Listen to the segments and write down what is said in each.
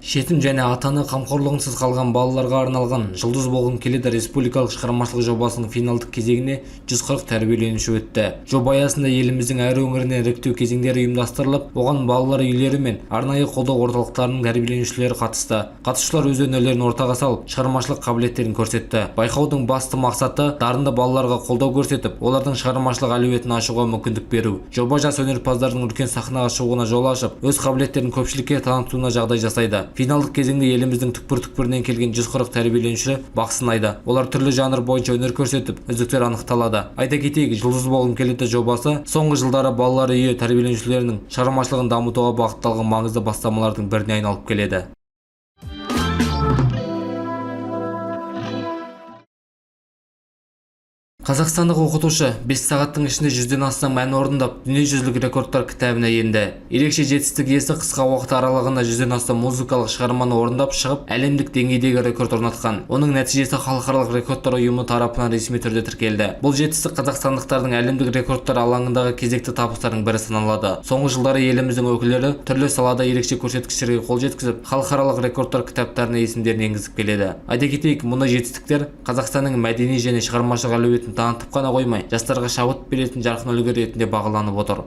Жетім және ата-ана қамқорлығынсыз қалған балаларға арналған «Жұлдыз болғым келеді» республикалық шығармашылық жобасының финалдық кезеңіне 140 тәрбиеленуші өтті. Жоба аясында еліміздің әр өңірінен іріктеу кезеңдері ұйымдастырылып, оған балалар үйлері мен арнайы қолдау орталықтарының тәрбиеленушілері қатысты. Қатысушылар өз өнерлерін ортаға салып, шығармашылық қабілеттерін көрсетті. Байқаудың басты мақсаты дарынды балаларға қолдау көрсетіп, олардың шығармашылық әлеуетін ашуға мүмкіндік беру. Жоба жас өнерпаздардың үлкен сахнаға шығуына жол ашып, өз қабілеттерін көпшілікке танытуына жағдай жасайды. Финалдық кезеңде еліміздің түкпір-түкпірінен келген 140 тәрбиеленуші бақ сынайды. Олар түрлі жанр бойынша өнер көрсетіп, үздіктер анықталады. Айта кетейік, «Жұлдыз болғым келеді» жобасы соңғы жылдары балалар үйі тәрбиеленушілерінің шығармашылығын дамытуға бағытталған маңызды бастамалардың біріне айналып келеді. Қазақстандық оқытушы 5 сағаттың ішінде 100-ден астам ән орындап, дүниежүзілік рекордтар кітабына енді. Ерекше жетістік иесі қысқа уақыт аралығында 100-ден астам музыкалық шығарманы орындап шығып, әлемдік деңгейдегі рекорд орнатқан. Оның нәтижесі халықаралық рекордтар ұйымы тарапынан ресми түрде тіркелді. Бұл жетістік қазақстандықтардың әлемдік рекордтар алаңындағы кезекті табыстарының бірі саналады. Соңғы жылдары еліміздің өкілдері түрлі салада ерекше көрсеткіштерге қол жеткізіп, халықаралық рекордтар кітаптарына есімдерін енгізіп келеді. Айта кетейік, мұндай жетістіктер Қазақстанның мәдени және шығармашылық әлеуетін танытып қана қоймай, жастарға шабыт беретін жарқын үлгі ретінде бағаланып отыр.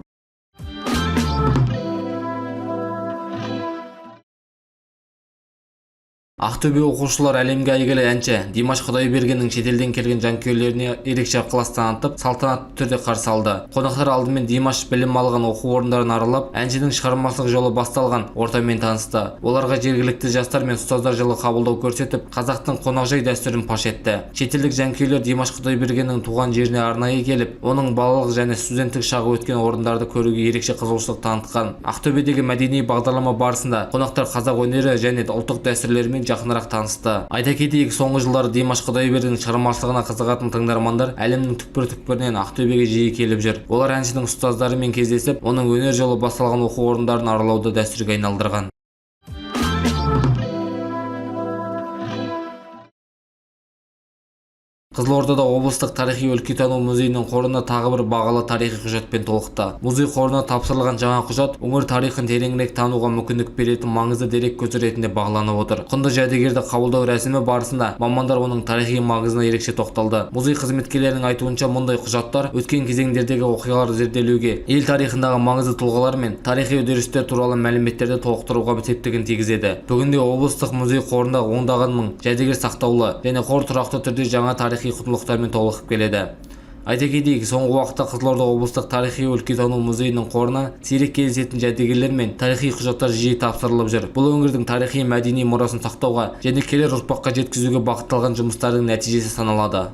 Ақтөбе оқушылар әлемге әйгілі әнші Димаш Құдайбергеннің шетелден келген жанкүйерлеріне ерекше ықылас танытып, салтанатты түрде қарсы алды. Қонақтар алдымен Димаш білім алған оқу орындарын аралап, әншінің шығармашылық жолы басталған ортамен танысты. Оларға жергілікті жастар мен ұстаздар жылы қабылдау көрсетіп, қазақтың қонақжай дәстүрін паш етті. Шетелдік жанкүйерлер Димаш Құдайбергеннің туған жеріне арнайы келіп, оның балалық және студенттік шағы өткен орындарды көруге ерекше қызығушылық танытқан. Ақтөбедегі мәдени бағдарлама барысында қонақтар қазақ өнері және ұлттық дәстүрлерімен жақынырақ танысты. Айта кетейік, соңғы жылдары Димаш Құдайбергеннің шығармашылығына қызығатын тыңдармандар әлемнің түкпір-түкпірінен Ақтөбеге жиі келіп жүр. Олар әншінің ұстаздарымен кездесіп, оның өнер жолы басталған оқу орындарын аралауды дәстүрге айналдырған. Қызылордада облыстық тарихи-өлкетану музейінің қорына тағы бір бағалы тарихи құжатпен толықты. Музей қорына тапсырылған жаңа құжат өңір тарихын тереңірек тануға мүмкіндік беретін маңызды дерек көзі ретінде бағаланып отыр. Құнды жәдігерді қабылдау рәсімі барысында мамандар оның тарихи маңызына ерекше тоқталды. Музей қызметкерлерінің айтуынша, мұндай құжаттар өткен кезеңдердегі оқиғаларды зерделеуге, ел тарихындағы маңызды тұлғалар мен тарихи үдерістер туралы мәліметтерді толықтыруға септігін тигізеді. Бүгінде облыстық музей қорында ондаған мың жәдігер сақтаулы және қор тұрақты түрде жаңа тарихи құндылықтармен толығып келеді. Айта кетейік, соңғы уақытта Қызылорда облыстық тарихи-өлкетану музейінің қорына сирек кездесетін жәдігерлер мен тарихи құжаттар жиі тапсырылып жүр. Бұл өңірдің тарихи-мәдени мұрасын сақтауға және келер ұрпаққа жеткізуге бағытталған жұмыстардың нәтижесі саналады.